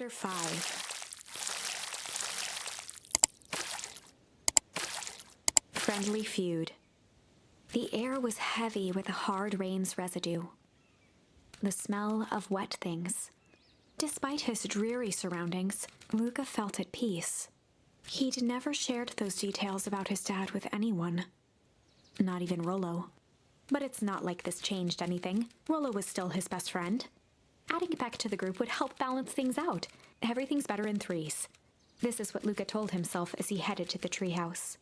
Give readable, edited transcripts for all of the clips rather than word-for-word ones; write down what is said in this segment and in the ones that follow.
Chapter 5. Friendly Feud. The air was heavy with the hard rain's residue. The smell of wet things. Despite his dreary surroundings, Luca felt at peace. He'd never shared those details about his dad with anyone. Not even Rollo. But it's not like this changed anything. Rollo was still his best friend. Adding Beck to the group would help balance things out. Everything's better in threes. This is what Luca told himself as he headed to the treehouse.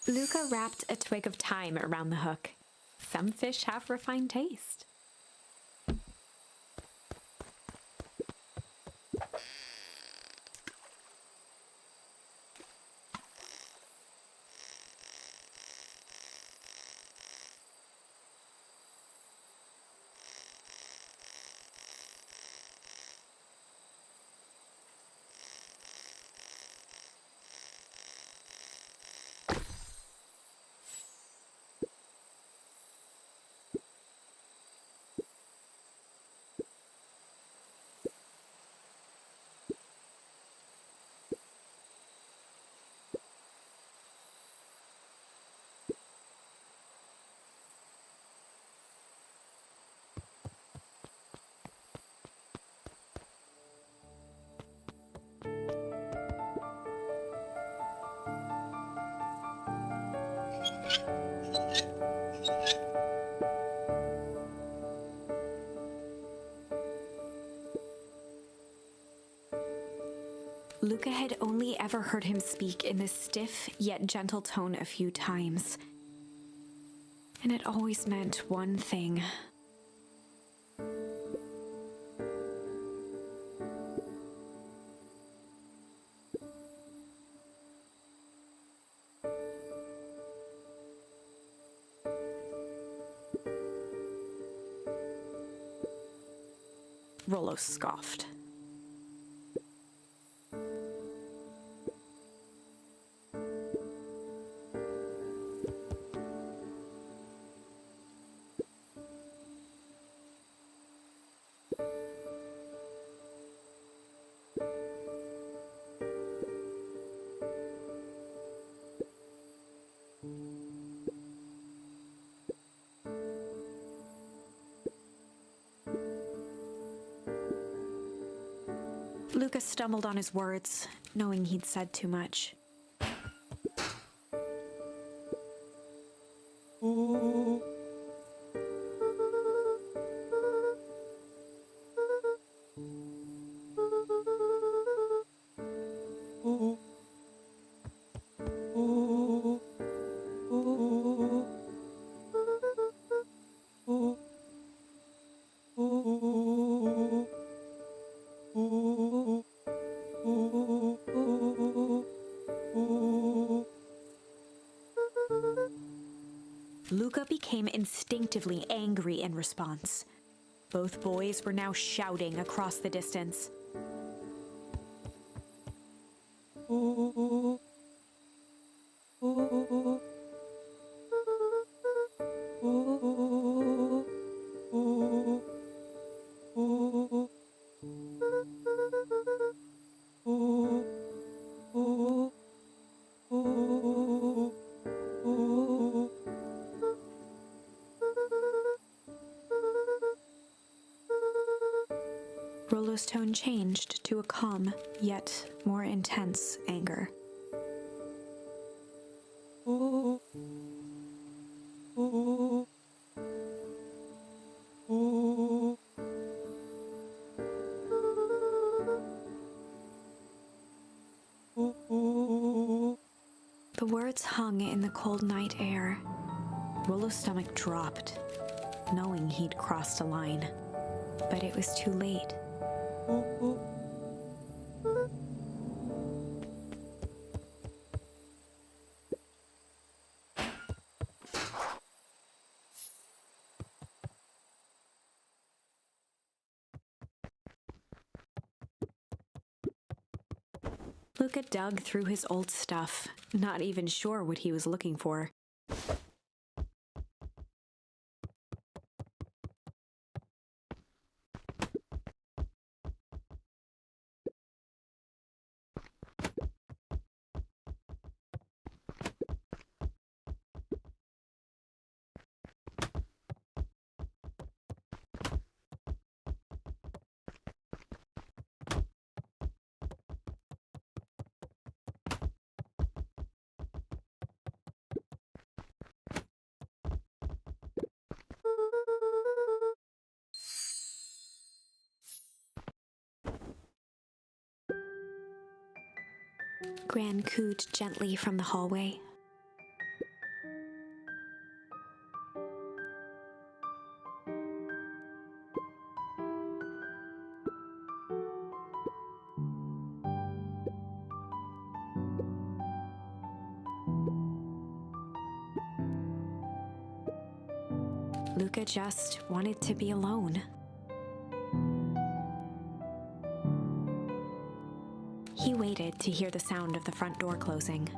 Luca wrapped a twig of thyme around the hook. Some fish have refined taste. Luca had only ever heard him speak in this stiff yet gentle tone a few times. And it always meant one thing. Rollo scoffed. Lucas stumbled on his words, knowing he'd said too much. Luca became instinctively angry in response. Both boys were now shouting across the distance. Rollo's tone changed to a calm, yet more intense anger. The words hung in the cold night air. Rollo's stomach dropped, knowing he'd crossed a line. But it was too late. Luca dug through his old stuff, not even sure what he was looking for. Gran cooed gently from the hallway. Luca just wanted to be alone. He waited to hear the sound of the front door closing.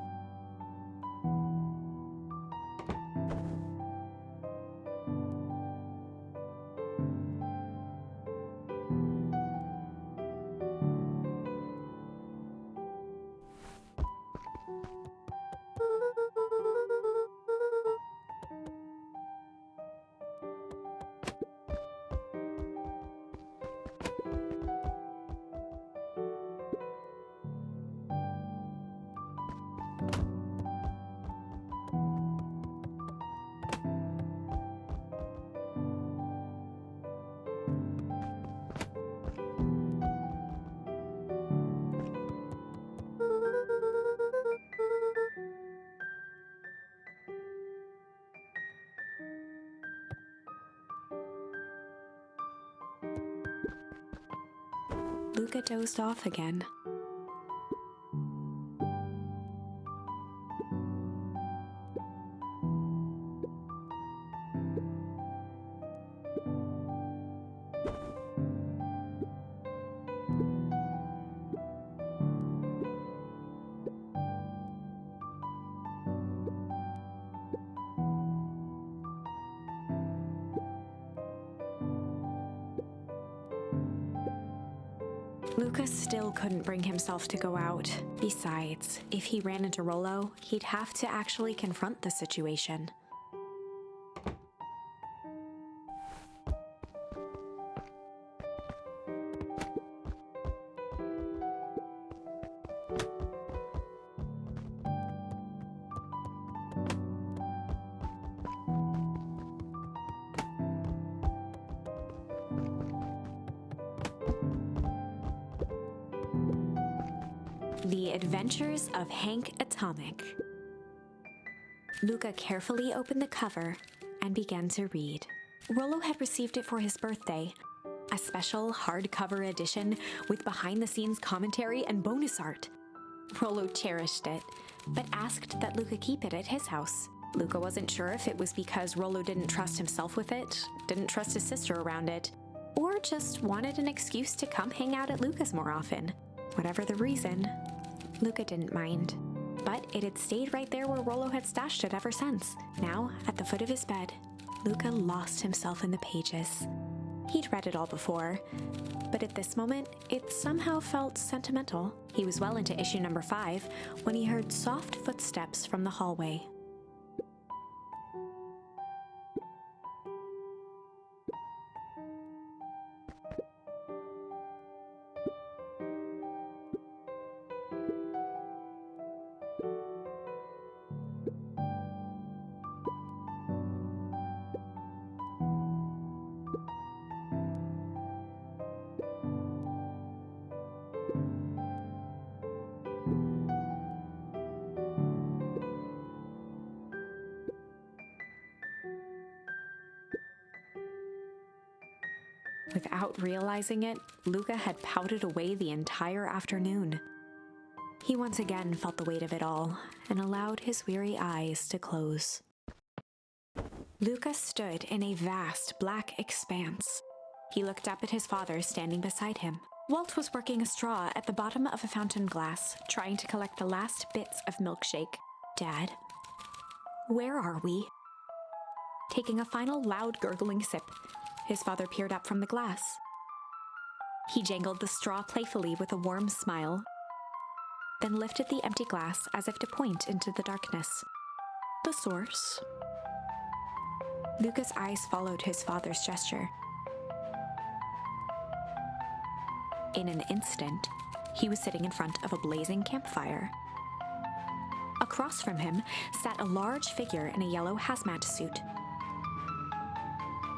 Luca dozed off again. Lucas still couldn't bring himself to go out. Besides, if he ran into Rollo, he'd have to actually confront the situation. The Adventures of Hank Atomic. Luca carefully opened the cover and began to read. Rollo had received it for his birthday, a special hardcover edition with behind-the-scenes commentary and bonus art. Rollo cherished it, but asked that Luca keep it at his house. Luca wasn't sure if it was because Rollo didn't trust himself with it, didn't trust his sister around it, or just wanted an excuse to come hang out at Luca's more often. Whatever the reason, Luca didn't mind. But it had stayed right there where Rollo had stashed it ever since. Now, at the foot of his bed, Luca lost himself in the pages. He'd read it all before, but at this moment, it somehow felt sentimental. He was well into issue number 5 when he heard soft footsteps from the hallway. Without realizing it, Luca had pouted away the entire afternoon. He once again felt the weight of it all and allowed his weary eyes to close. Luca stood in a vast black expanse. He looked up at his father standing beside him. Walt was working a straw at the bottom of a fountain glass, trying to collect the last bits of milkshake. "Dad, where are we?" Taking a final loud gurgling sip, his father peered up from the glass. He jangled the straw playfully with a warm smile, then lifted the empty glass as if to point into the darkness. "The source." Luca's eyes followed his father's gesture. In an instant, he was sitting in front of a blazing campfire. Across from him sat a large figure in a yellow hazmat suit.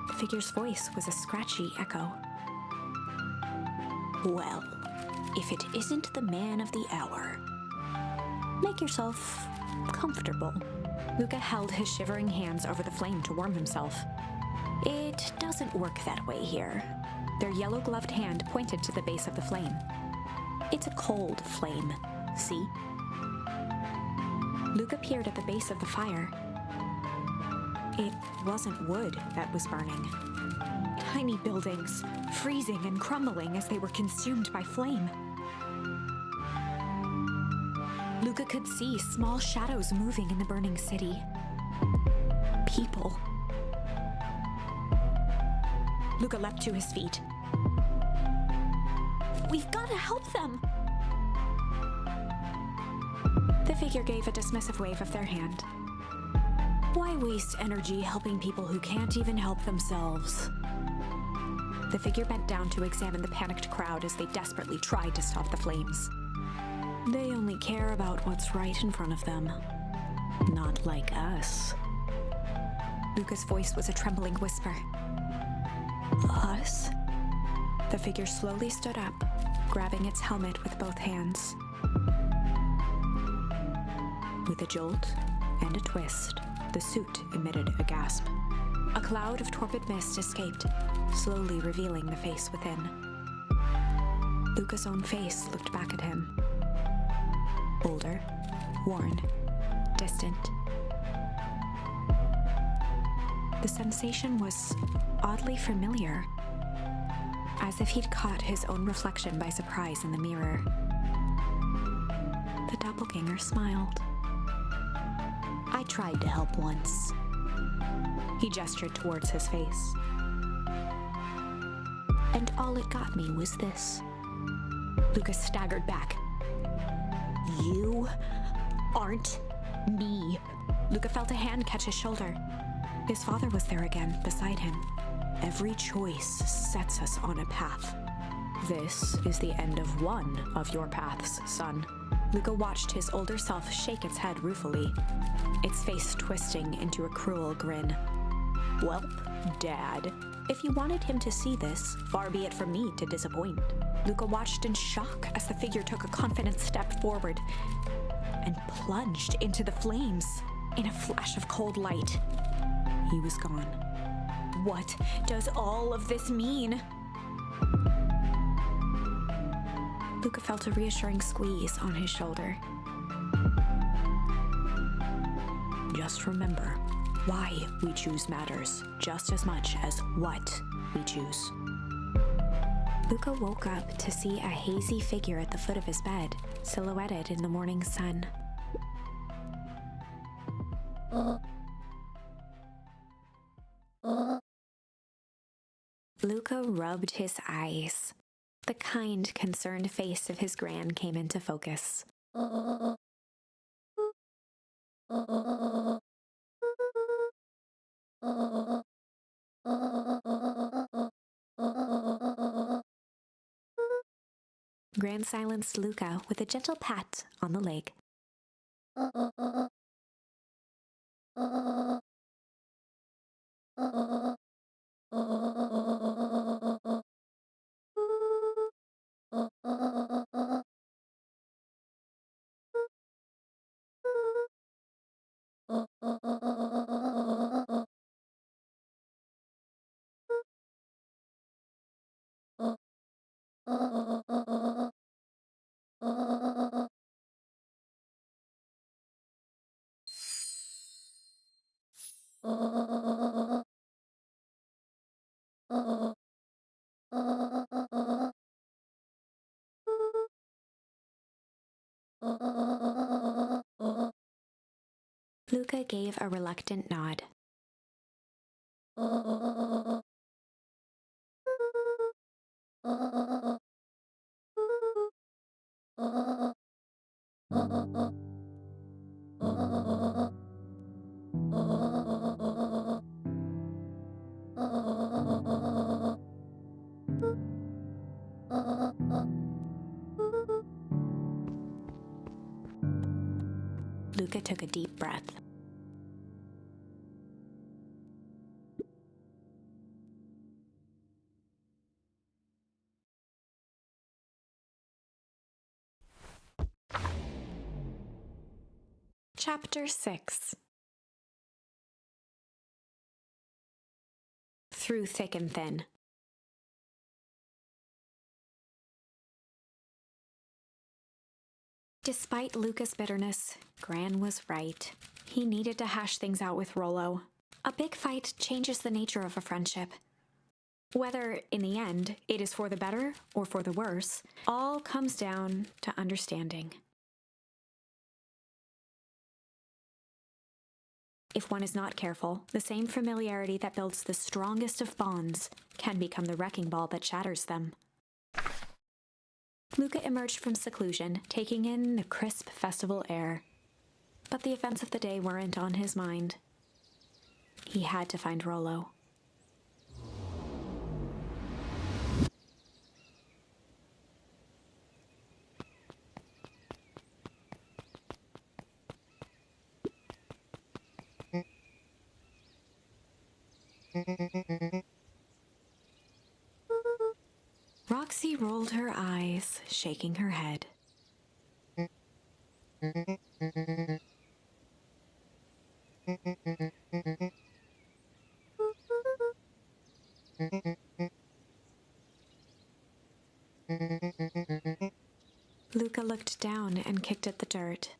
The figure's voice was a scratchy echo. "Well, if it isn't the man of the hour. Make yourself comfortable." Luca held his shivering hands over the flame to warm himself. "It doesn't work that way here." Their yellow-gloved hand pointed to the base of the flame. "It's a cold flame, see?" Luca peered at the base of the fire. It wasn't wood that was burning. Tiny buildings, freezing and crumbling as they were consumed by flame. Luca could see small shadows moving in the burning city. People. Luca leapt to his feet. "We've got to help them!" The figure gave a dismissive wave of their hand. "Why waste energy helping people who can't even help themselves?" The figure bent down to examine the panicked crowd as they desperately tried to stop the flames. "They only care about what's right in front of them. Not like us." Luca's voice was a trembling whisper. "Us?" The figure slowly stood up, grabbing its helmet with both hands. With a jolt and a twist, the suit emitted a gasp. A cloud of torpid mist escaped, slowly revealing the face within. Luca's own face looked back at him. Older, worn, distant. The sensation was oddly familiar, as if he'd caught his own reflection by surprise in the mirror. The doppelganger smiled. "I tried to help once." He gestured towards his face. "And all it got me was this." Lucas staggered back. You aren't me. Luca felt a hand catch his shoulder. His father was there again, beside him. Every choice sets us on a path. This is the end of one of your paths, son. Luca watched his older self shake its head ruefully, its face twisting into a cruel grin. Welp, Dad, if you wanted him to see this, far be it from me to disappoint. Luca watched in shock as the figure took a confident step forward and plunged into the flames in a flash of cold light. He was gone. What does all of this mean? Luca felt a reassuring squeeze on his shoulder. Just remember, why we choose matters just as much as what we choose. Luca woke up to see a hazy figure at the foot of his bed, silhouetted in the morning sun. Luca rubbed his eyes. The kind, concerned face of his gran came into focus. Gran silenced Luca with a gentle pat on the leg. Luca gave a reluctant nod. Luca took a deep breath. Chapter 6. Through thick and thin. Despite Luca's bitterness, Gran was right. He needed to hash things out with Rollo. A big fight changes the nature of a friendship. Whether, in the end, it is for the better or for the worse, all comes down to understanding. If one is not careful, the same familiarity that builds the strongest of bonds can become the wrecking ball that shatters them. Luca emerged from seclusion, taking in the crisp festival air. But the events of the day weren't on his mind. He had to find Rollo. Roxy rolled her eyes, shaking her head. Luca looked down and kicked at the dirt.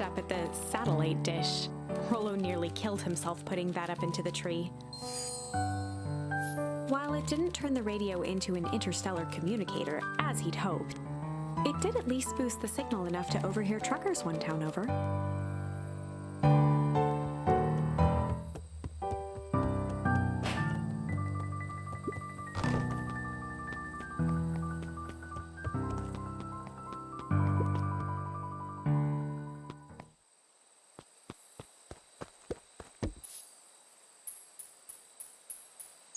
looked up at the satellite dish. Rollo nearly killed himself putting that up into the tree. While it didn't turn the radio into an interstellar communicator, as he'd hoped, it did at least boost the signal enough to overhear truckers one town over.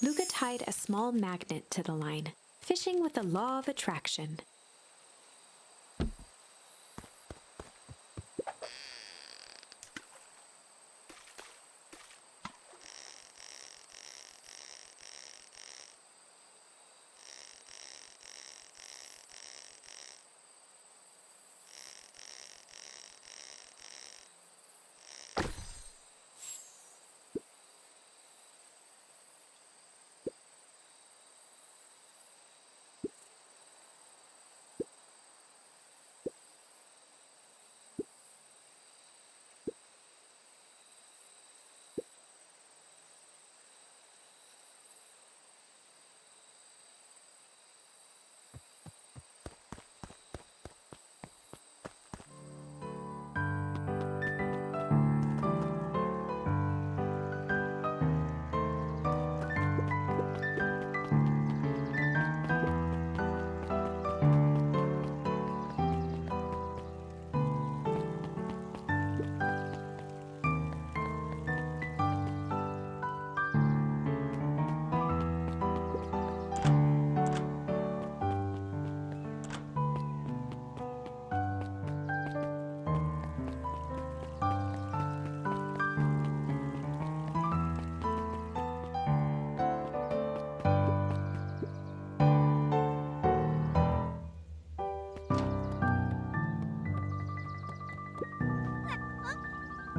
Luca tied a small magnet to the line, fishing with the law of attraction.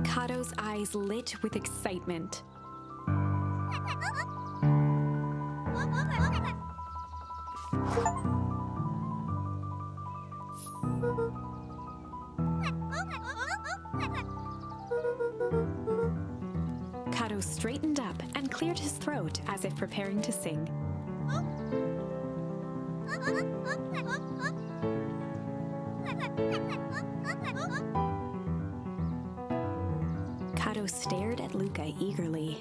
Cato's eyes lit with excitement. Cato straightened up and cleared his throat as if preparing to sing. Cato stared at Luca eagerly.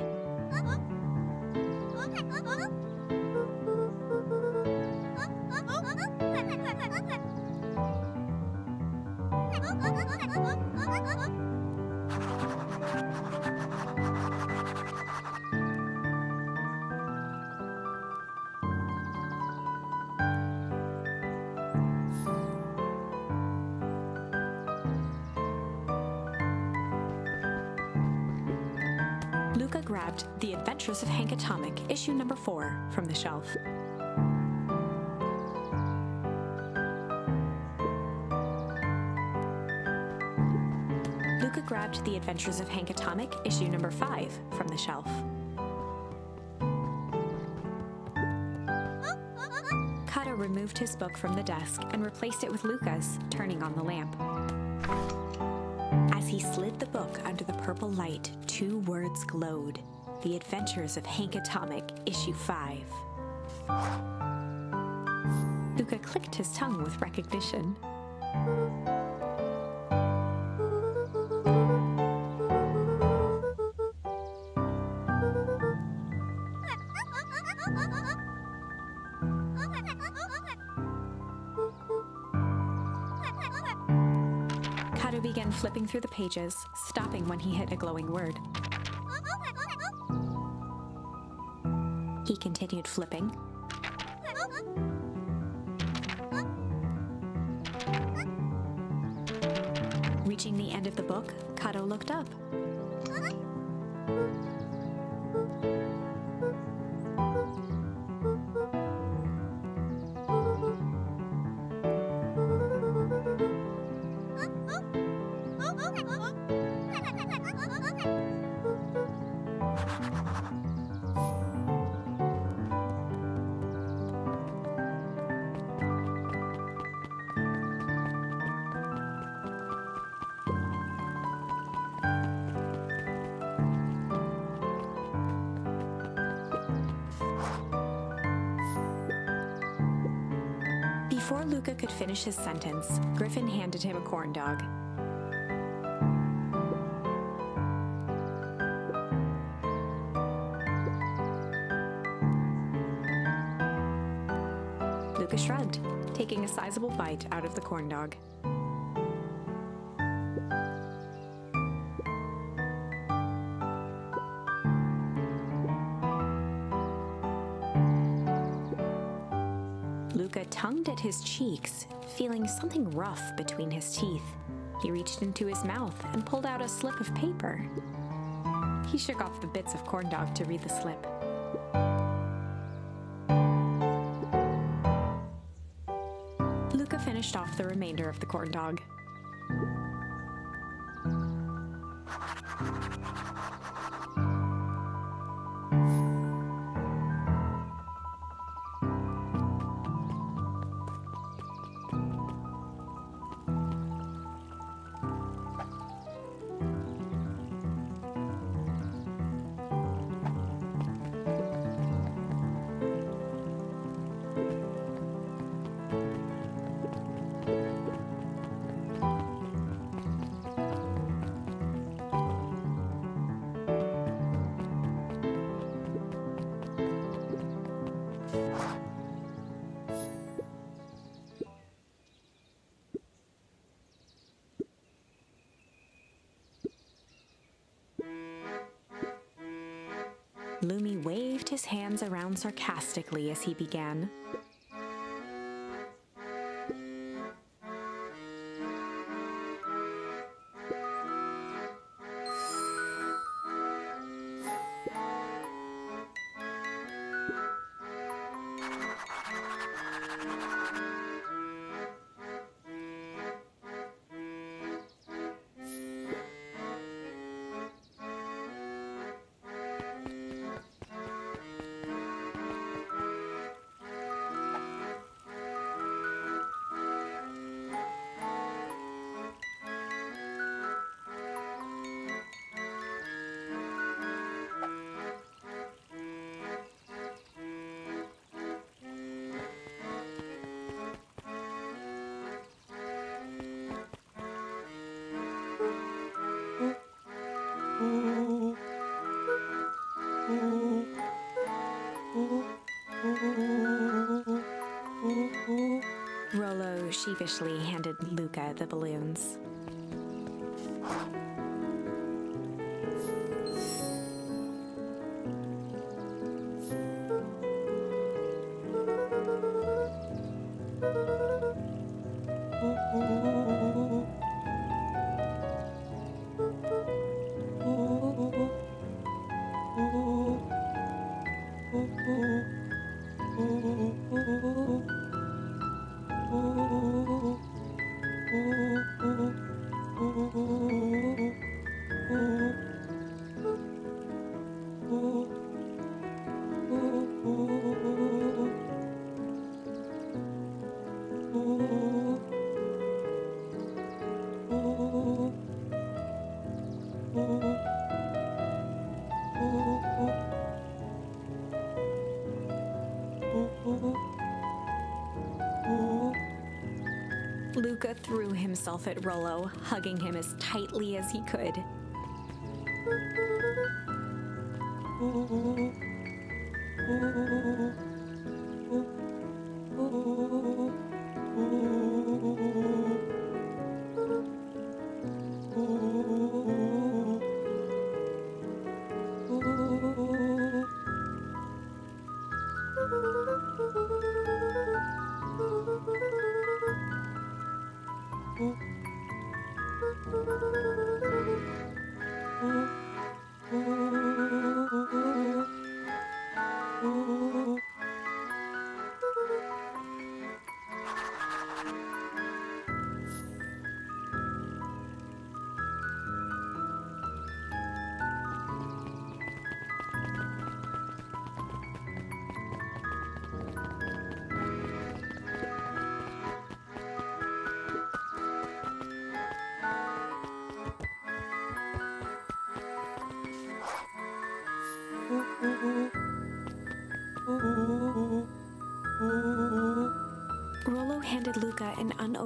Luca grabbed The Adventures of Hank Atomic, issue number 4, from the shelf. Luca grabbed The Adventures of Hank Atomic, issue number 5, from the shelf. Cato removed his book from the desk and replaced it with Luca's, turning on the lamp. As he slid the book under the purple light, 2 words glowed. The Adventures of Hank Atomic, issue 5. Luca clicked his tongue with recognition. Cato began flipping through the pages, stopping when he hit a glowing word. He continued flipping. Reaching the end of the book, Cato looked up. Before Luca could finish his sentence, Griffin handed him a corn dog. Luca shrugged, taking a sizable bite out of the corn dog. Luca tongued at his cheeks, feeling something rough between his teeth. He reached into his mouth and pulled out a slip of paper. He shook off the bits of corn dog to read the slip. Luca finished off the remainder of the corn dog. Lumi waved his hands around sarcastically as he began. Rollo sheepishly handed Luca the balloons. Luca threw himself at Rollo, hugging him as tightly as he could.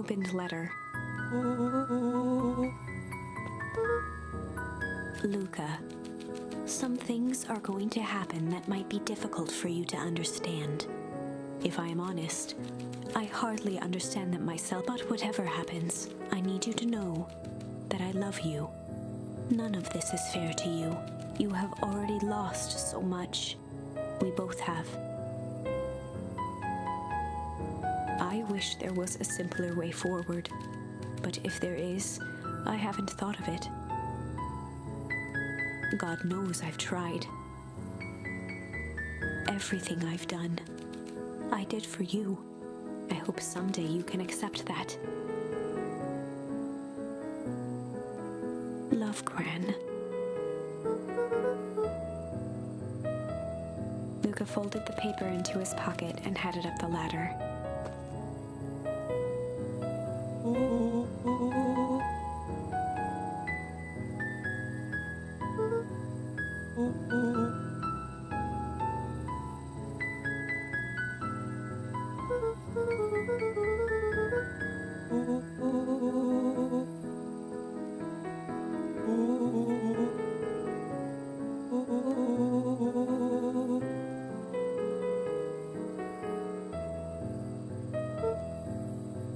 unopened letter. Luca, some things are going to happen that might be difficult for you to understand. If I am honest, I hardly understand them myself, but whatever happens, I need you to know that I love you. None of this is fair to you. You have already lost so much. We both have. I wish there was a simpler way forward, but if there is, I haven't thought of it. God knows I've tried. Everything I've done, I did for you. I hope someday you can accept that. Love, Gran. Luca folded the paper into his pocket and headed up the ladder.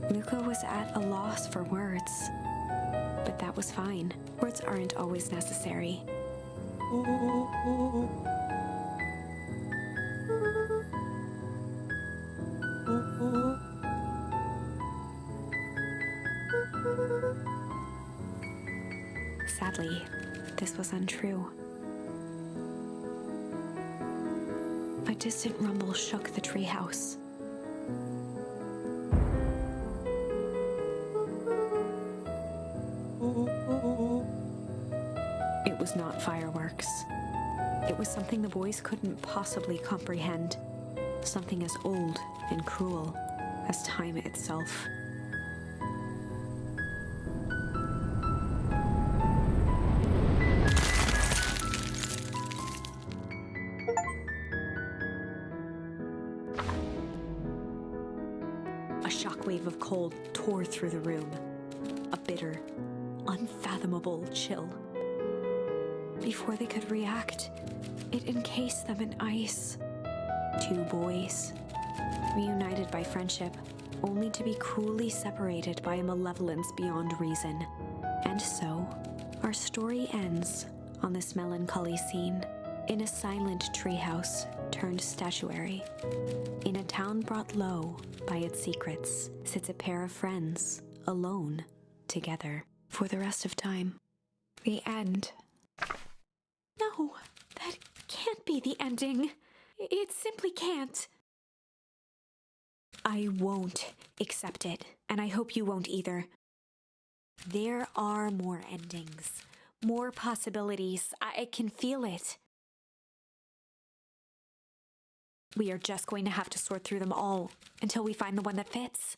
Luca was at a loss for words, but that was fine. Words aren't always necessary. Sadly, this was untrue. A distant rumble shook the treehouse. It was not fireworks. It was something the boys couldn't possibly comprehend. Something as old and cruel as time itself. A shockwave of cold tore through the room. A bitter, unfathomable chill. Before they could react, it encased them in ice. Two boys, reunited by friendship, only to be cruelly separated by a malevolence beyond reason. And so, our story ends on this melancholy scene. In a silent treehouse turned statuary, in a town brought low by its secrets, sits a pair of friends, alone, together, for the rest of time. The end. No, that can't be the ending. It simply can't. I won't accept it, and I hope you won't either. There are more endings, more possibilities. I can feel it. We are just going to have to sort through them all until we find the one that fits.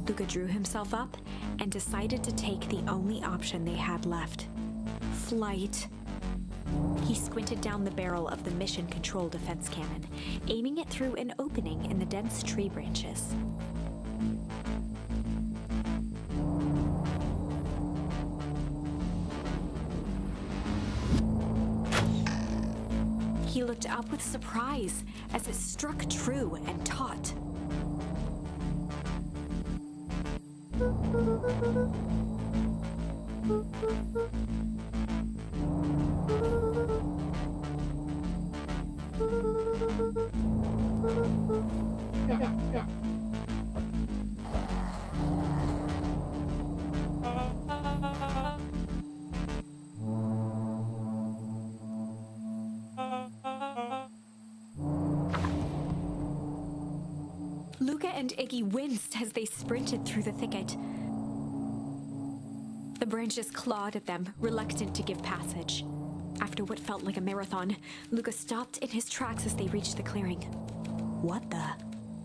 Luca drew himself up and decided to take the only option they had left: flight. He squinted down the barrel of the Mission Control defense cannon, aiming it through an opening in the dense tree branches. He looked up with surprise as it struck true and taut. Luca and Iggy winced as they sprinted through the thicket. The branches clawed at them, reluctant to give passage. After what felt like a marathon, Luca stopped in his tracks as they reached the clearing. "What the?"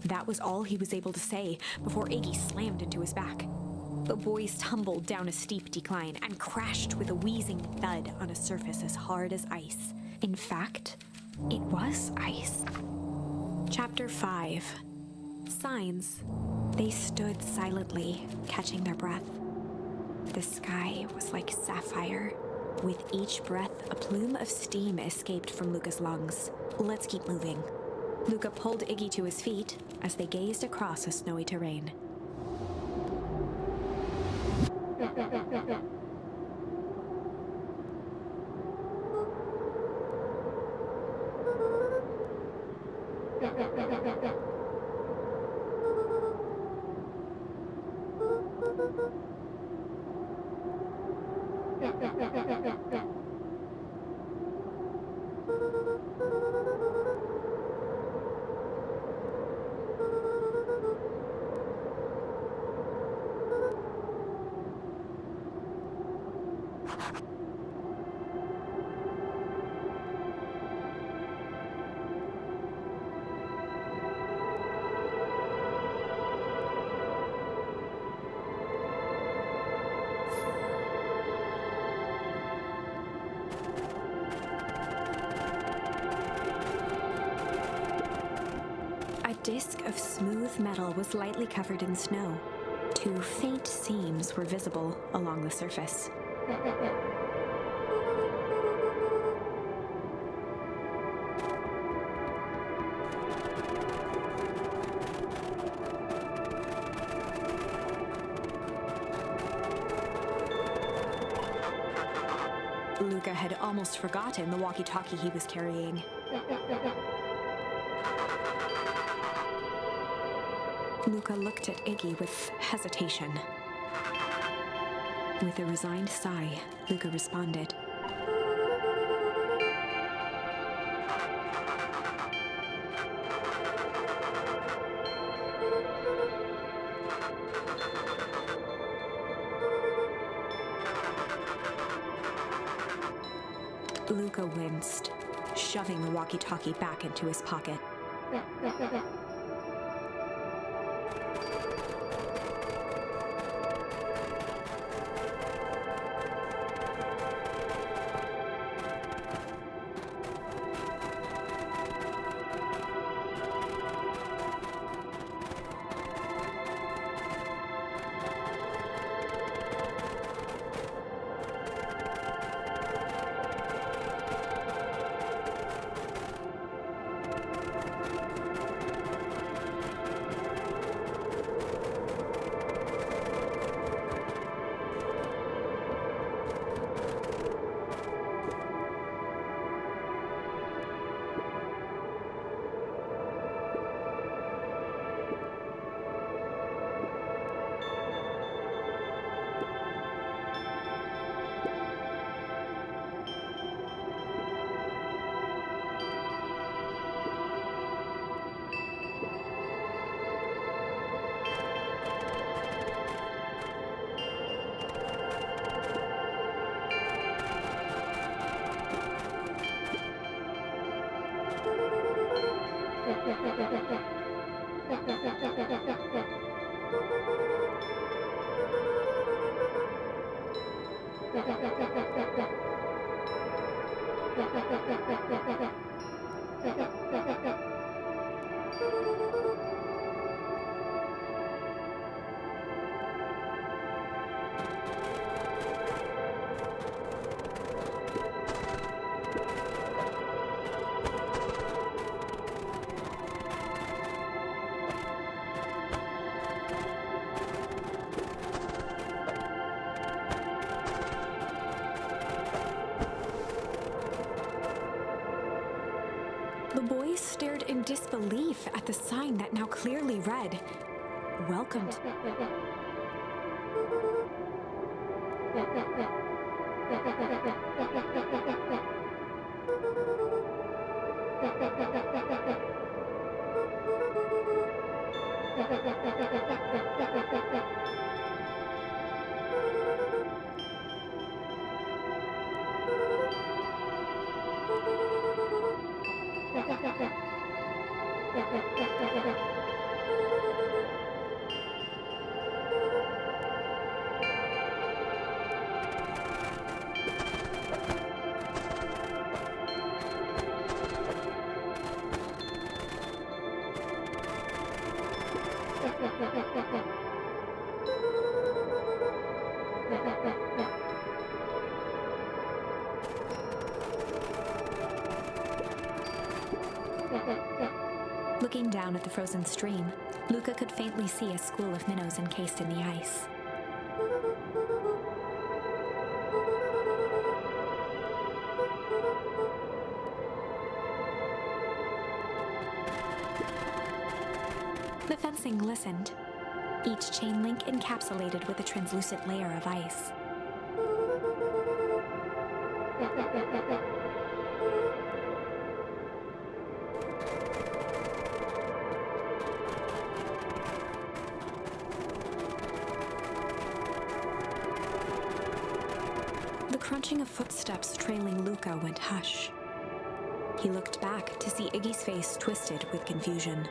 That was all he was able to say before Iggy slammed into his back. The boys tumbled down a steep decline and crashed with a wheezing thud on a surface as hard as ice. In fact, it was ice. Chapter 5. Signs. They stood silently, catching their breath. The sky was like sapphire. With each breath, a plume of steam escaped from Luca's lungs. "Let's keep moving." Luca pulled Iggy to his feet as they gazed across a snowy terrain. A disc of smooth metal was lightly covered in snow. 2 faint seams were visible along the surface. Luca had almost forgotten the walkie-talkie he was carrying. Luca looked at Iggy with hesitation. With a resigned sigh, Luca responded. Luca winced, shoving the walkie-talkie back into his pocket. The boys stared in disbelief at the sign that now clearly read, "Welcome to..." Looking down at the frozen stream, Luca could faintly see a school of minnows encased in the ice. The fencing glistened, each chain link encapsulated with a translucent layer of ice. The crunching of footsteps trailing Luca went hush. He looked back to see Iggy's face twisted with confusion.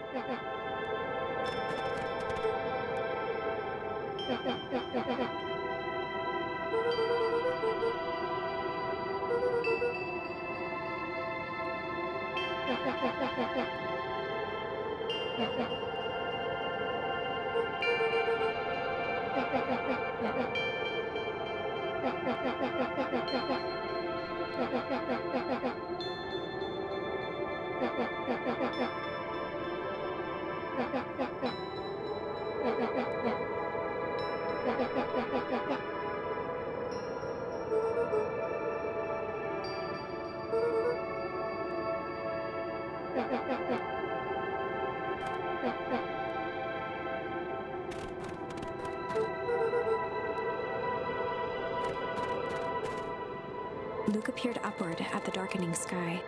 Luca peered upward at the darkening sky.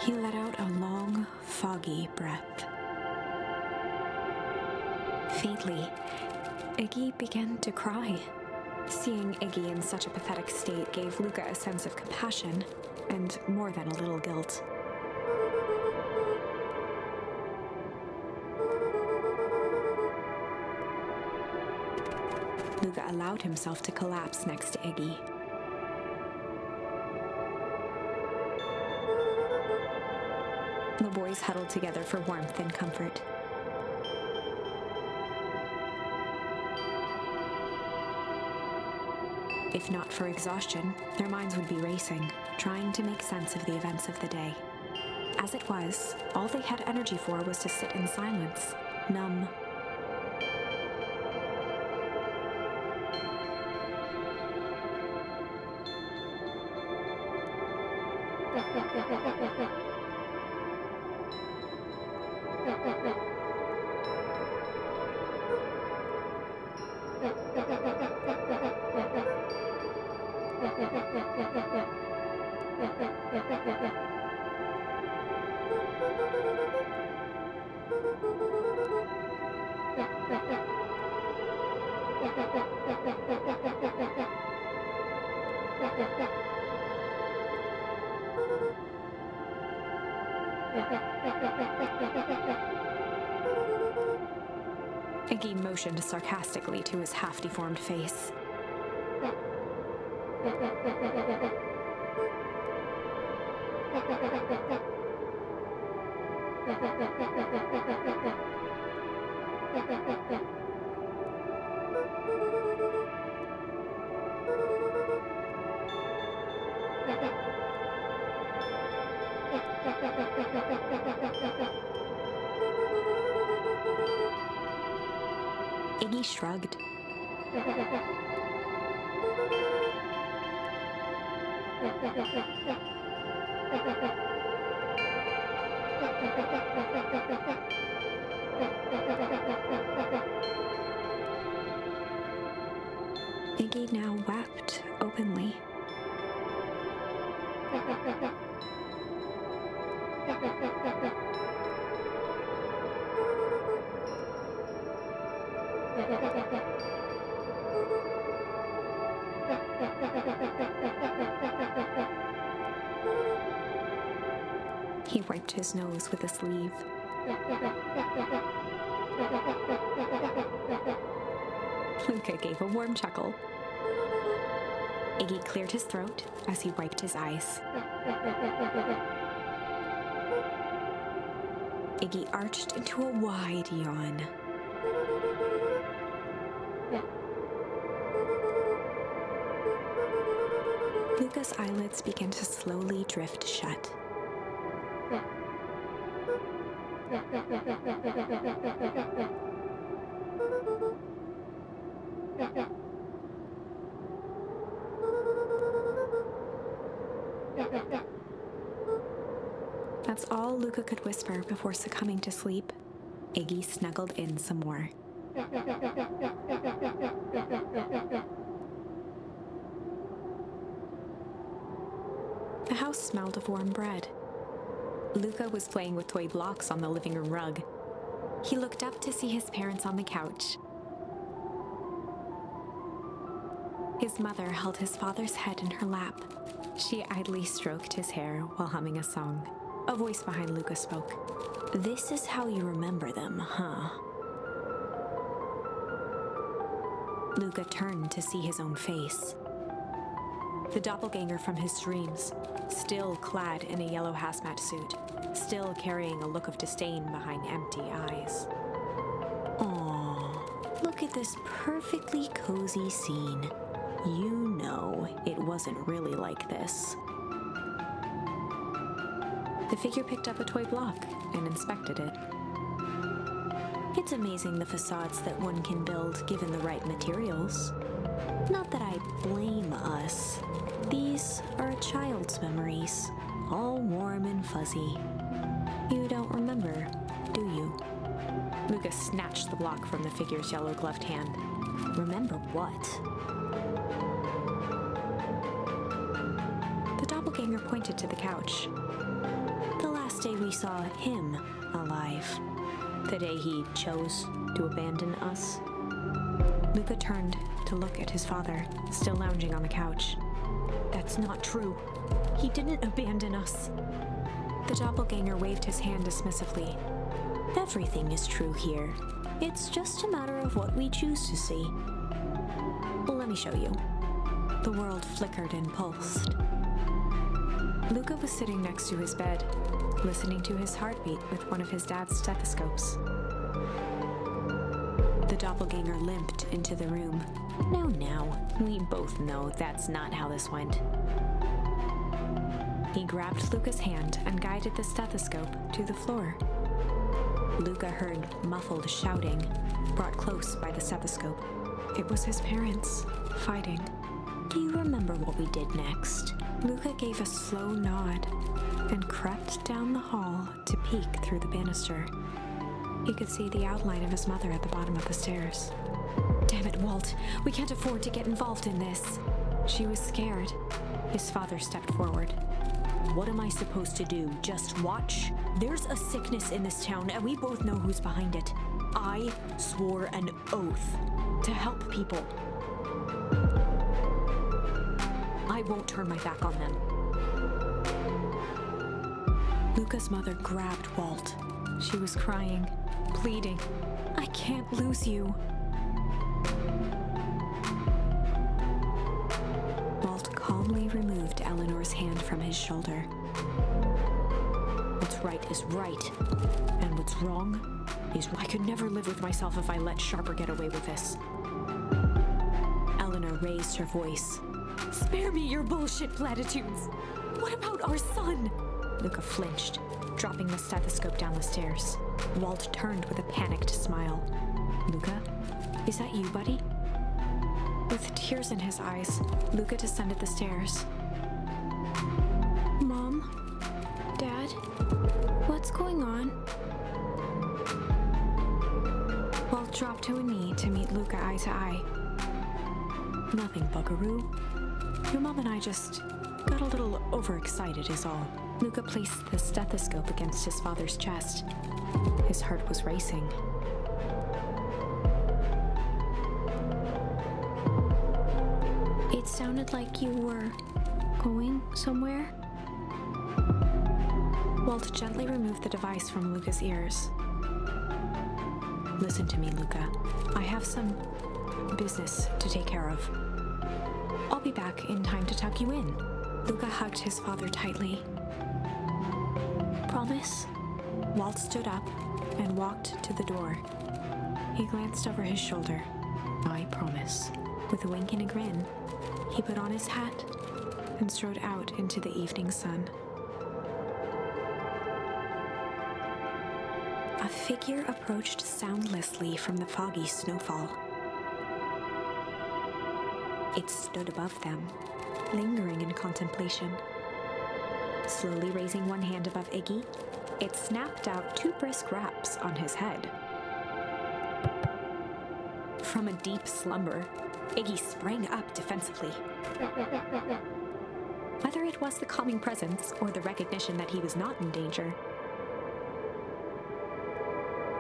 He let out a long, foggy breath. Faintly, Iggy began to cry. Seeing Iggy in such a pathetic state gave Luca a sense of compassion, and more than a little guilt. Luca allowed himself to collapse next to Iggy. The boys huddled together for warmth and comfort. If not for exhaustion, their minds would be racing, trying to make sense of the events of the day. As it was, all they had energy for was to sit in silence, numb. Iggy motioned sarcastically to his half-deformed face. Iggy shrugged. Iggy now wept openly. He wiped his nose with a sleeve. Luca gave a warm chuckle. Iggy cleared his throat as he wiped his eyes. Iggy arched into a wide yawn. Luca's eyelids began to slowly drift shut. That's all Luca could whisper before succumbing to sleep. Iggy snuggled in some more. The house smelled of warm bread. Luca was playing with toy blocks on the living room rug. He looked up to see his parents on the couch. His mother held his father's head in her lap. She idly stroked his hair while humming a song. A voice behind Luca spoke. "This is how you remember them, huh?" Luca turned to see his own face. The doppelganger from his dreams, still clad in a yellow hazmat suit, still carrying a look of disdain behind empty eyes. Aww, look at this perfectly cozy scene. You know it wasn't really like this. The figure picked up a toy block and inspected it. It's amazing the facades that one can build given the right materials. Not that I blame us. These are a child's memories, all warm and fuzzy. You don't remember, do you? Luca snatched the block from the figure's yellow-gloved hand. Remember what? The doppelganger pointed to the couch. The last day we saw him alive. The day he chose to abandon us. Luca turned to look at his father, still lounging on the couch. That's not true. He didn't abandon us. The doppelganger waved his hand dismissively. Everything is true here. It's just a matter of what we choose to see. Well, let me show you. The world flickered and pulsed. Luca was sitting next to his bed, listening to his heartbeat with one of his dad's stethoscopes. The doppelganger limped into the room. Now, we both know that's not how this went. He grabbed Luca's hand and guided the stethoscope to the floor. Luca heard muffled shouting, brought close by the stethoscope. It was his parents, fighting. Do you remember what we did next? Luca gave a slow nod and crept down the hall to peek through the banister. He could see the outline of his mother at the bottom of the stairs. Damn it, Walt. We can't afford to get involved in this. She was scared. His father stepped forward. What am I supposed to do? Just watch? There's a sickness in this town, and we both know who's behind it. I swore an oath to help people. I won't turn my back on them. Luca's mother grabbed Walt. She was crying, pleading, I can't lose you. Walt calmly removed Eleanor's hand from his shoulder. What's right is right, and what's wrong is I could never live with myself if I let Sharper get away with this. Eleanor raised her voice. Spare me your bullshit platitudes. What about our son? Luca flinched, dropping the stethoscope down the stairs. Walt turned with a panicked smile. Luca, is that you, buddy? With tears in his eyes, Luca descended the stairs. Mom? Dad? What's going on? Walt dropped to a knee to meet Luca eye to eye. Nothing, buckaroo. Your mom and I just got a little overexcited is all. Luca placed the stethoscope against his father's chest. His heart was racing. It sounded like you were going somewhere. Walt gently removed the device from Luca's ears. Listen to me, Luca. I have some business to take care of. I'll be back in time to tuck you in. Luca hugged his father tightly. Promise? Walt stood up and walked to the door. He glanced over his shoulder. I promise. With a wink and a grin, he put on his hat and strode out into the evening sun. A figure approached soundlessly from the foggy snowfall. It stood above them, lingering in contemplation. Slowly raising one hand above Iggy, it snapped out 2 brisk raps on his head. From a deep slumber, Iggy sprang up defensively. Whether it was the calming presence or the recognition that he was not in danger,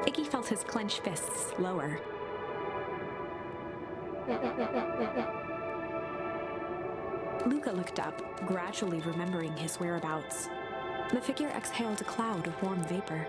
Iggy felt his clenched fists lower. Luca looked up, gradually remembering his whereabouts. The figure exhaled a cloud of warm vapor.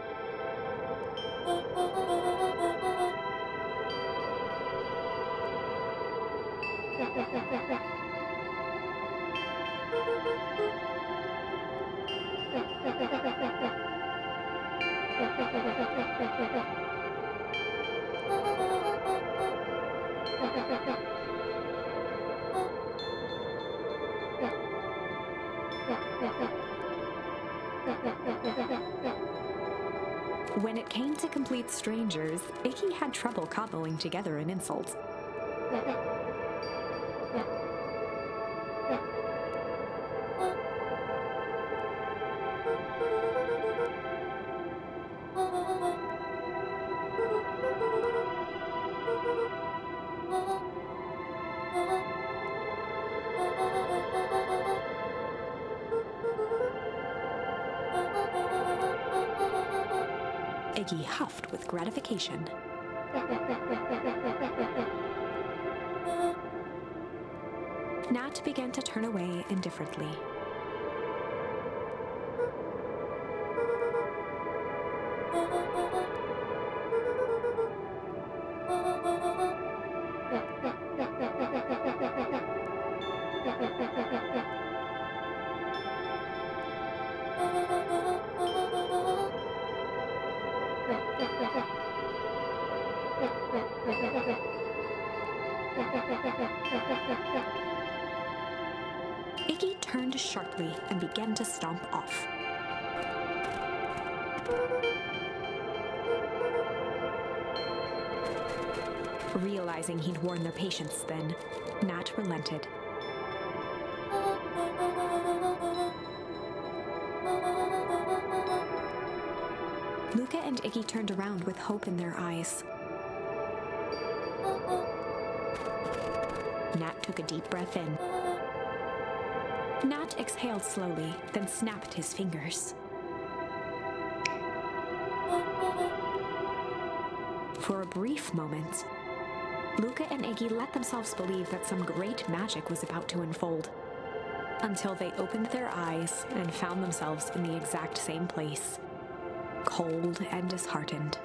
When it came to complete strangers, Iggy had trouble cobbling together an insult. Iggy huffed with gratification. Nat began to turn away indifferently. Iggy turned sharply and began to stomp off. Realizing he'd worn their patience then, Nat relented. Luca and Iggy turned around with hope in their eyes. Nat took a deep breath in. Nat exhaled slowly, then snapped his fingers. For a brief moment, Luca and Iggy let themselves believe that some great magic was about to unfold, until they opened their eyes and found themselves in the exact same place, cold and disheartened.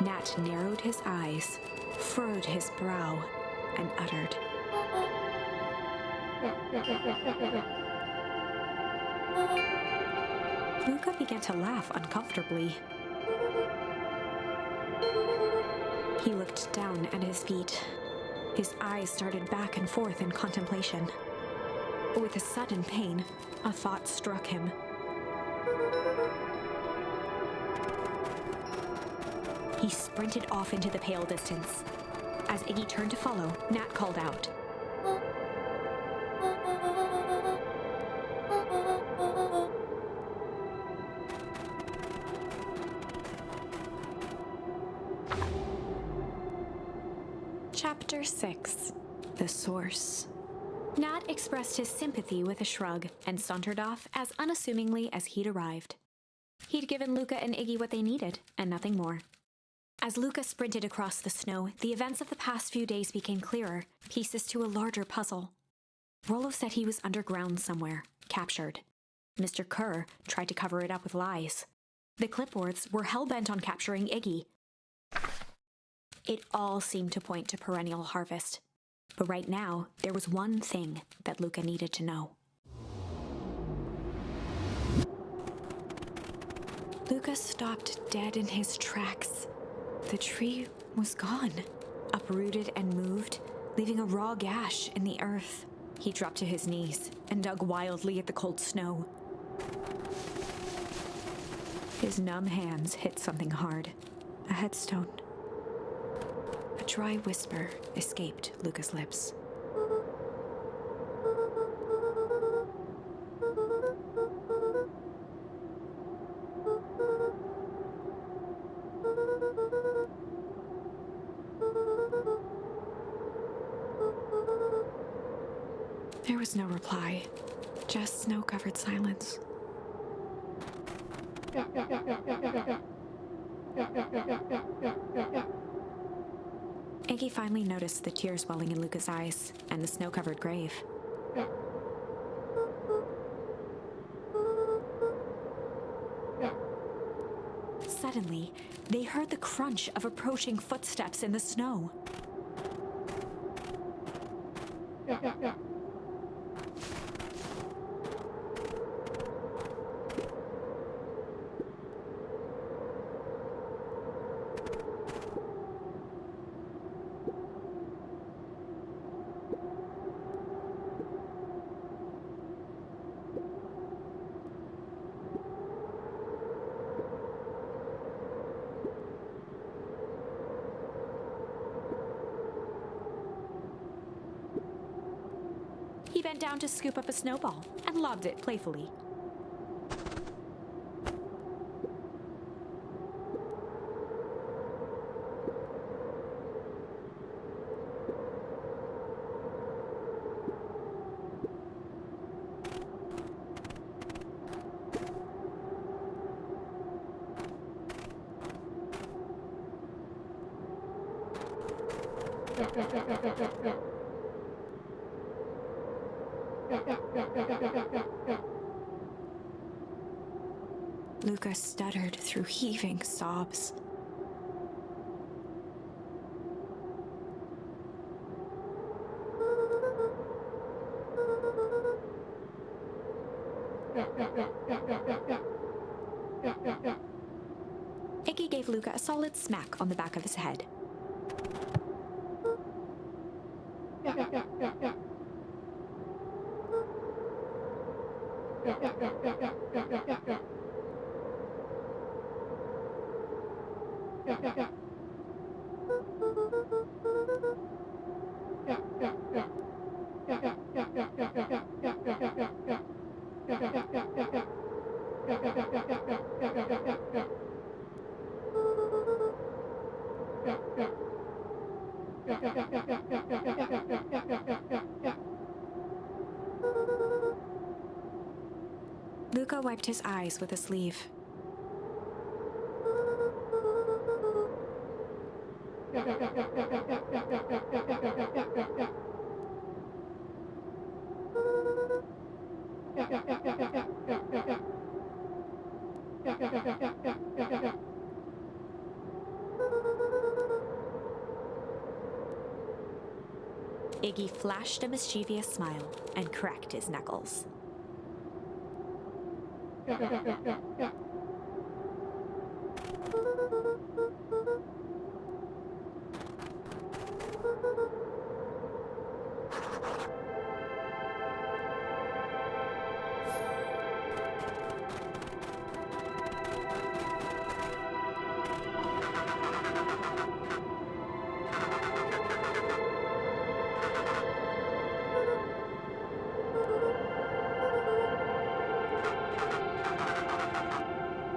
Nat narrowed his eyes, furrowed his brow, and uttered, Luca began to laugh uncomfortably. He looked down at his feet. His eyes started back and forth in contemplation. With a sudden pain, a thought struck him. He sprinted off into the pale distance. As Iggy turned to follow, Nat called out, Chapter 6. The Source. Nat expressed his sympathy with a shrug and sauntered off as unassumingly as he'd arrived. He'd given Luca and Iggy what they needed, and nothing more. As Luca sprinted across the snow, the events of the past few days became clearer, pieces to a larger puzzle. Rollo said he was underground somewhere, captured. Mr. Kerr tried to cover it up with lies. The clipboards were hell-bent on capturing Iggy. It all seemed to point to perennial harvest. But right now, there was one thing that Luca needed to know. Luca stopped dead in his tracks. The tree was gone, uprooted and moved, leaving a raw gash in the earth. He dropped to his knees and dug wildly at the cold snow. His numb hands hit something hard, a headstone. A dry whisper escaped Luca's lips. There was no reply, just snow-covered silence. Iggy finally noticed the tears welling in Luca's eyes and the snow-covered grave. Suddenly, they heard the crunch of approaching footsteps in the snow. He bent down to scoop up a snowball and lobbed it playfully. Luca stuttered through heaving sobs. Iggy gave Luca a solid smack on the back of his head. Luca wiped his eyes with a sleeve. Iggy flashed a mischievous smile and cracked his knuckles.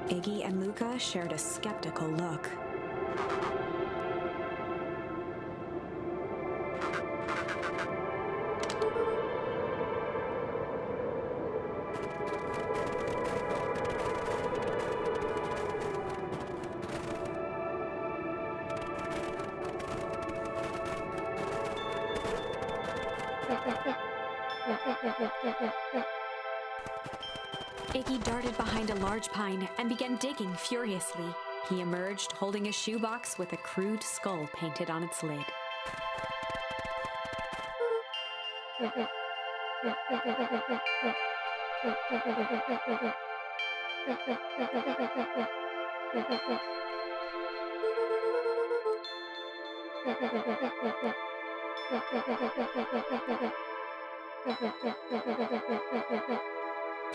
Iggy and Luca shared a skeptical look. Iggy darted behind a large pine and began digging furiously. He emerged holding a shoebox with a crude skull painted on its lid.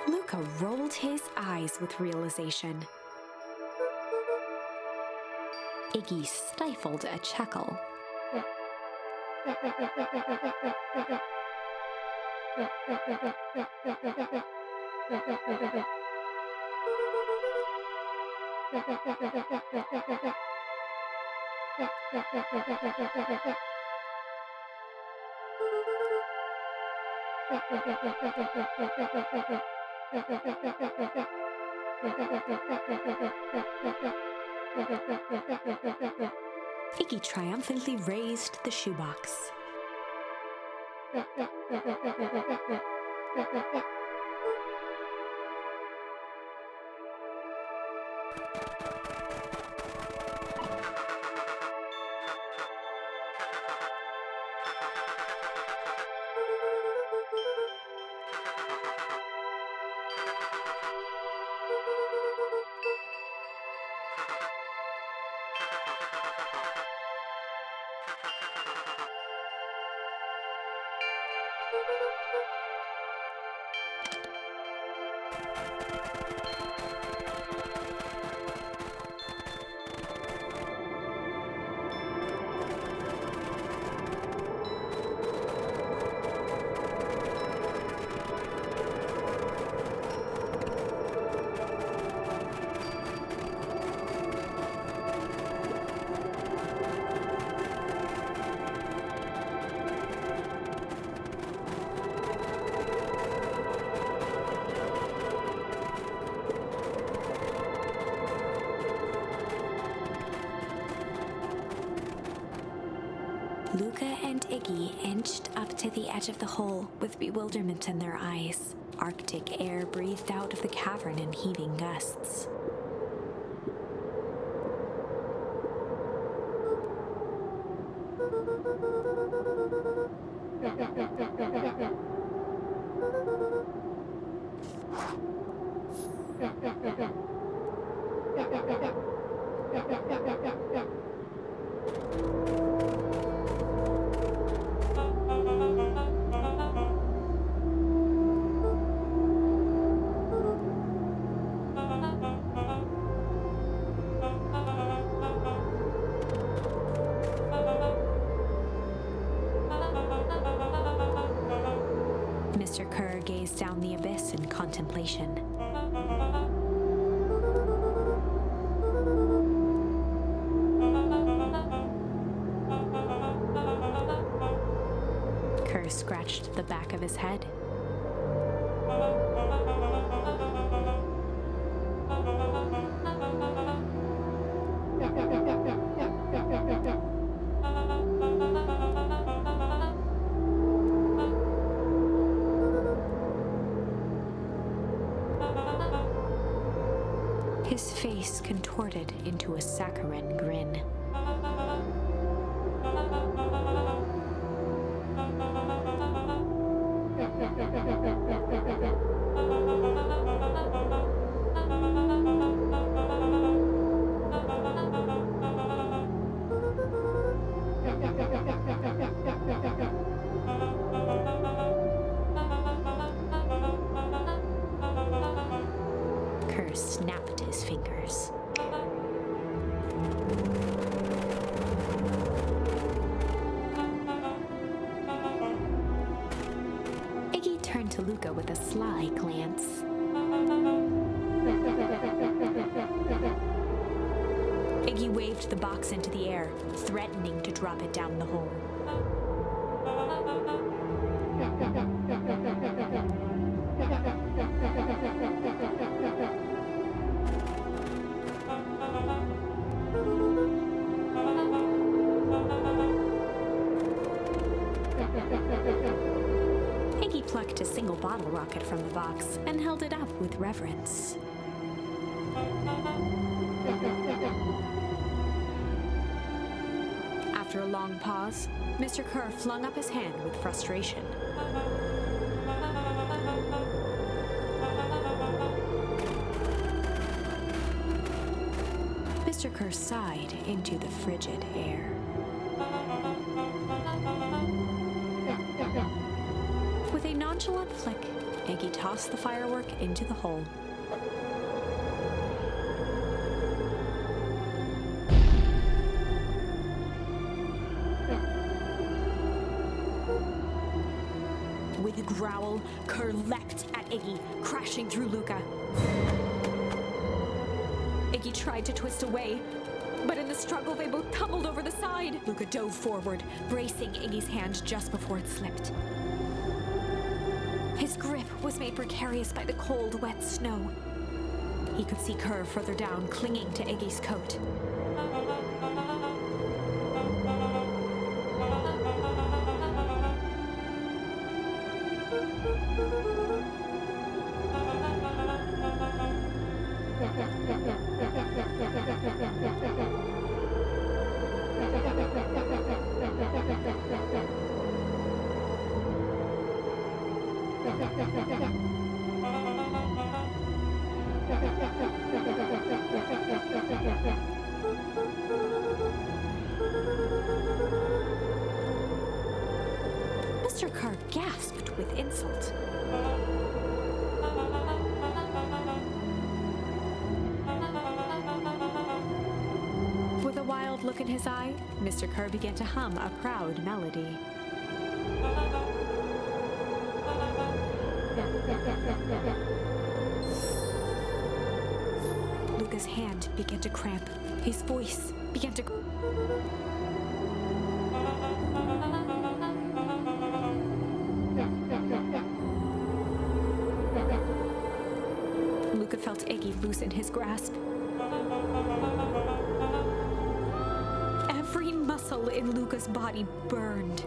Luca rolled his eyes with realization. Iggy stifled a chuckle. Iggy triumphantly raised the shoebox. Luca and Iggy inched up to the edge of the hole with bewilderment in their eyes. Arctic air breathed out of the cavern in heaving gusts. Mr. Kerr gazed down the abyss in contemplation. Kerr scratched the back of his head. face contorted into a saccharine grin. Kerr snapped his fingers. Iggy turned to Luca with a sly glance. Iggy waved the box into the air, threatening to drop it down the hole. Iggy plucked a single bottle rocket from the box and held it up with reverence. After a long pause, Mr. Kerr flung up his hand with frustration. Mr. Kerr sighed into the frigid air. With a nonchalant flick, Iggy tossed the firework into the hole. With a growl, Kerr leapt at Iggy, crashing through Luca. Iggy tried to twist away, but in the struggle they both tumbled over the side. Luca dove forward, bracing Iggy's hand just before it slipped. His grip was made precarious by the cold, wet snow. He could see Kerr further down, clinging to Iggy's coat. Mr. Kerr gasped with insult. With a wild look in his eye, Mr. Kerr began to hum a proud melody. Luca's hand began to cramp. His voice began to... Luca felt Iggy loosen his grasp. Every muscle in Luca's body burned.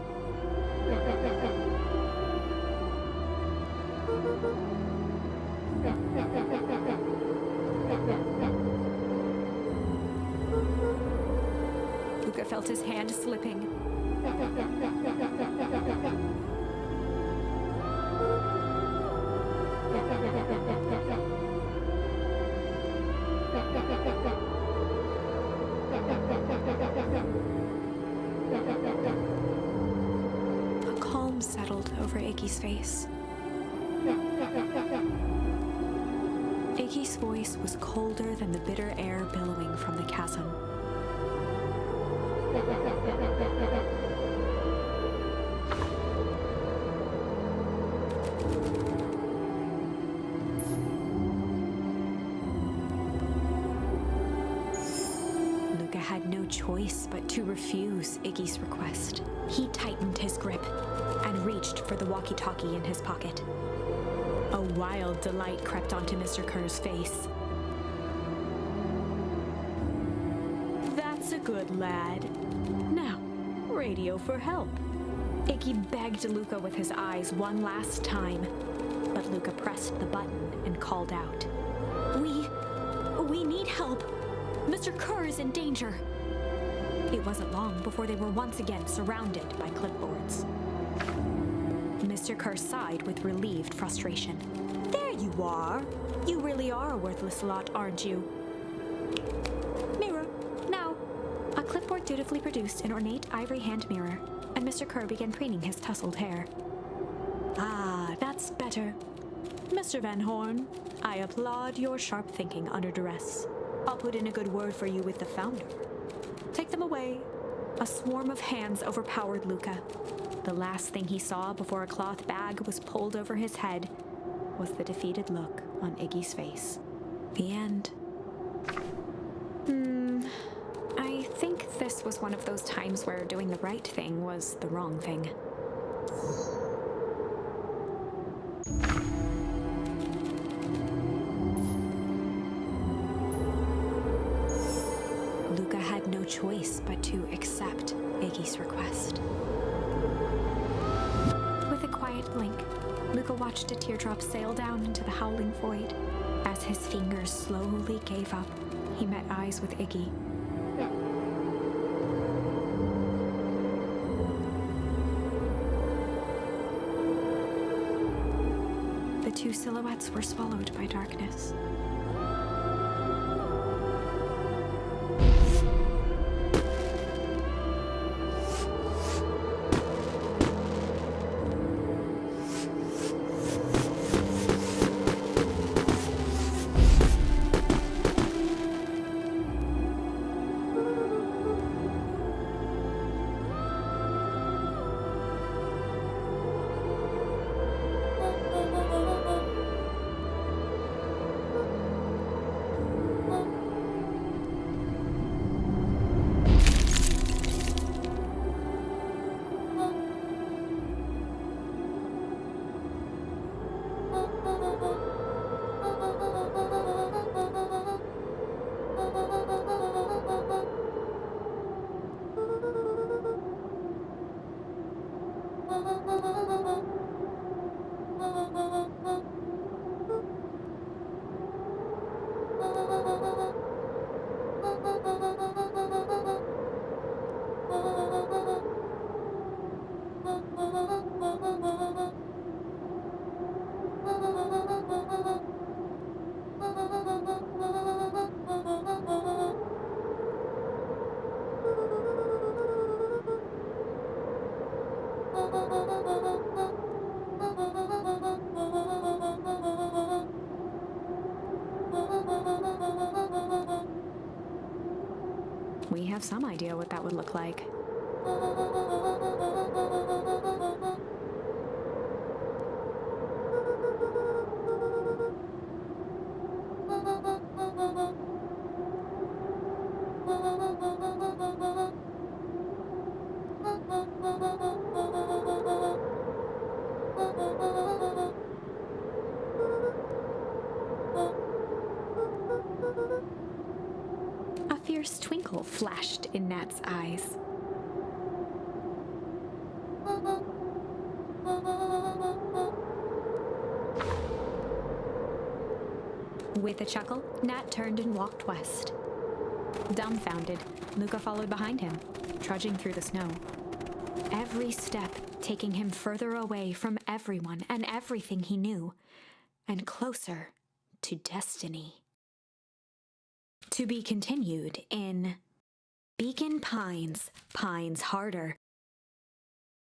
Luca felt his hand slipping. A calm settled over Iggy's face. Iggy's voice was colder than the bitter air billowing from the chasm. Luca had no choice but to refuse Iggy's request. He tightened his grip and reached for the walkie-talkie in his pocket. A wild delight crept onto Mr. Kerr's face. That's a good lad. Now, radio for help. Iggy begged Luca with his eyes one last time, but Luca pressed the button and called out. We need help. Mr. Kerr is in danger! It wasn't long before they were once again surrounded by clipboards. Mr. Kerr sighed with relieved frustration. There you are! You really are a worthless lot, aren't you? Mirror, now! A clipboard dutifully produced an ornate ivory hand mirror, and Mr. Kerr began preening his tousled hair. Ah, that's better. Mr. Van Horn, I applaud your sharp thinking under duress. I'll put in a good word for you with the founder. Take them away. A swarm of hands overpowered Luca. The last thing he saw before a cloth bag was pulled over his head was the defeated look on Iggy's face. The end. I think this was one of those times where doing the right thing was the wrong thing. Luca had no choice but to accept Iggy's request. With a quiet blink, Luca watched a teardrop sail down into the howling void. As his fingers slowly gave up, he met eyes with Iggy. The two silhouettes were swallowed by darkness. We have some idea what that would look like. A fierce twinkle flashed in Nat's eyes. With a chuckle, Nat turned and walked west. Dumbfounded, Luca followed behind him, trudging through the snow. Every step taking him further away from everyone and everything he knew, and closer to destiny. To be continued in Beacon Pines, Pines Harder.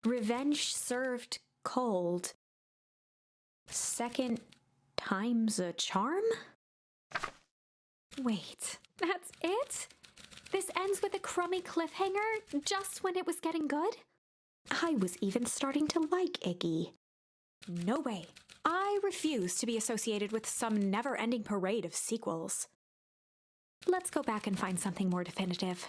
Revenge served cold. Second time's a charm? Wait, that's it? This ends with a crummy cliffhanger just when it was getting good? I was even starting to like Iggy. No way. I refuse to be associated with some never-ending parade of sequels. Let's go back and find something more definitive.